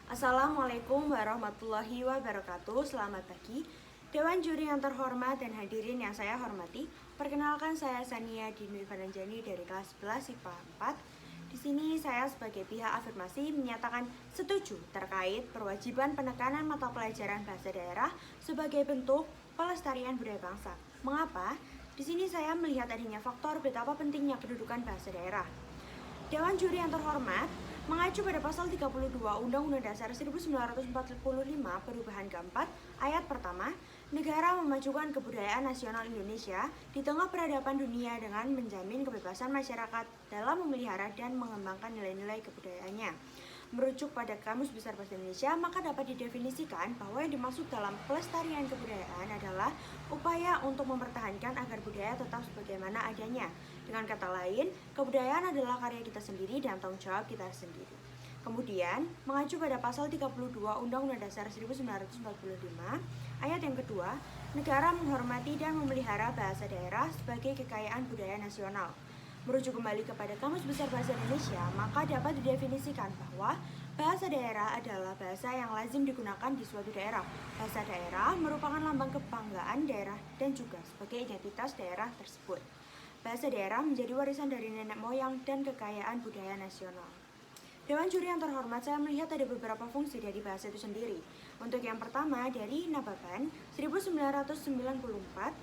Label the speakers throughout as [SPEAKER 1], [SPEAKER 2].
[SPEAKER 1] Assalamualaikum warahmatullahi wabarakatuh. Selamat pagi, Dewan Juri yang terhormat dan hadirin yang saya hormati. Perkenalkan, saya Sania Dini Faranjani dari kelas 11 IPA 4. Di sini saya sebagai pihak afirmasi menyatakan setuju terkait perwajiban penekanan mata pelajaran bahasa daerah sebagai bentuk pelestarian budaya bangsa. Mengapa? Di sini saya melihat adanya faktor betapa pentingnya kedudukan bahasa daerah. Dewan Juri yang terhormat mengacu pada pasal 32 Undang-Undang Dasar 1945 perubahan keempat ayat pertama, negara memajukan kebudayaan nasional Indonesia di tengah peradaban dunia dengan menjamin kebebasan masyarakat dalam memelihara dan mengembangkan nilai-nilai kebudayaannya. Merujuk pada Kamus Besar Bahasa Indonesia, maka dapat didefinisikan bahwa yang dimaksud dalam pelestarian kebudayaan adalah upaya untuk mempertahankan agar budaya tetap sebagaimana adanya. Dengan kata lain, kebudayaan adalah karya kita sendiri dan tanggung jawab kita sendiri. Kemudian, mengacu pada pasal 32 Undang-Undang Dasar 1945, ayat yang kedua, negara menghormati dan memelihara bahasa daerah sebagai kekayaan budaya nasional. Merujuk kembali kepada Kamus Besar Bahasa Indonesia, maka dapat didefinisikan bahwa bahasa daerah adalah bahasa yang lazim digunakan di suatu daerah. Bahasa daerah merupakan lambang kebanggaan daerah dan juga sebagai identitas daerah tersebut. Bahasa daerah menjadi warisan dari nenek moyang dan kekayaan budaya nasional. Dewan Juri yang terhormat, saya melihat ada beberapa fungsi dari bahasa itu sendiri. Untuk yang pertama, dari Nababan 1994,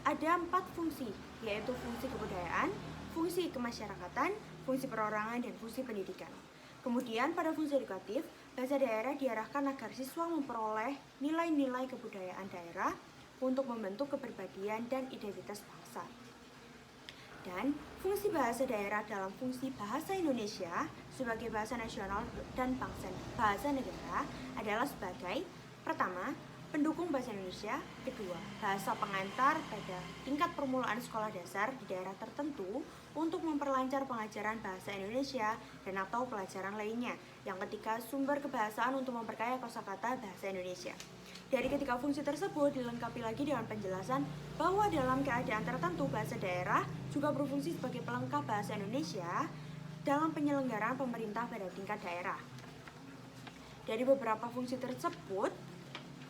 [SPEAKER 1] ada 4 fungsi, yaitu fungsi kebudayaan, fungsi kemasyarakatan, fungsi perorangan, dan fungsi pendidikan. Kemudian pada fungsi edukatif, bahasa daerah diarahkan agar siswa memperoleh nilai-nilai kebudayaan daerah untuk membentuk kepribadian dan identitas bangsa. Dan fungsi bahasa daerah dalam fungsi bahasa Indonesia sebagai bahasa nasional dan bahasa negara adalah sebagai pertama, pendukung bahasa Indonesia, kedua, bahasa pengantar pada tingkat permulaan sekolah dasar di daerah tertentu untuk memperlancar pengajaran bahasa Indonesia dan atau pelajaran lainnya. Yang ketiga, sumber kebahasaan untuk memperkaya kosakata bahasa Indonesia. Dari ketiga fungsi tersebut dilengkapi lagi dengan penjelasan bahwa dalam keadaan tertentu bahasa daerah juga berfungsi sebagai pelengkap bahasa Indonesia dalam penyelenggaraan pemerintah pada tingkat daerah. Dari beberapa fungsi tersebut,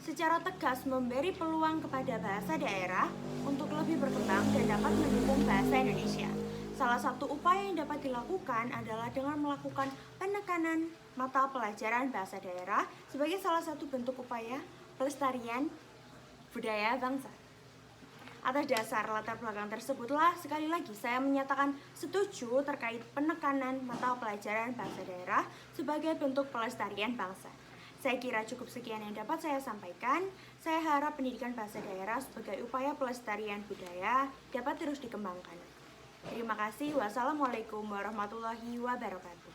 [SPEAKER 1] secara tegas memberi peluang kepada bahasa daerah untuk lebih berkembang dan dapat mendukung bahasa Indonesia. Salah satu upaya yang dapat dilakukan adalah dengan melakukan penekanan mata pelajaran bahasa daerah sebagai salah satu bentuk upaya pelestarian budaya bangsa. Atas dasar latar belakang tersebutlah sekali lagi saya menyatakan setuju terkait penekanan mata pelajaran bahasa daerah sebagai bentuk pelestarian bangsa. Saya kira cukup sekian yang dapat saya sampaikan. Saya harap pendidikan bahasa daerah sebagai upaya pelestarian budaya dapat terus dikembangkan. Terima kasih. Wassalamualaikum warahmatullahi wabarakatuh.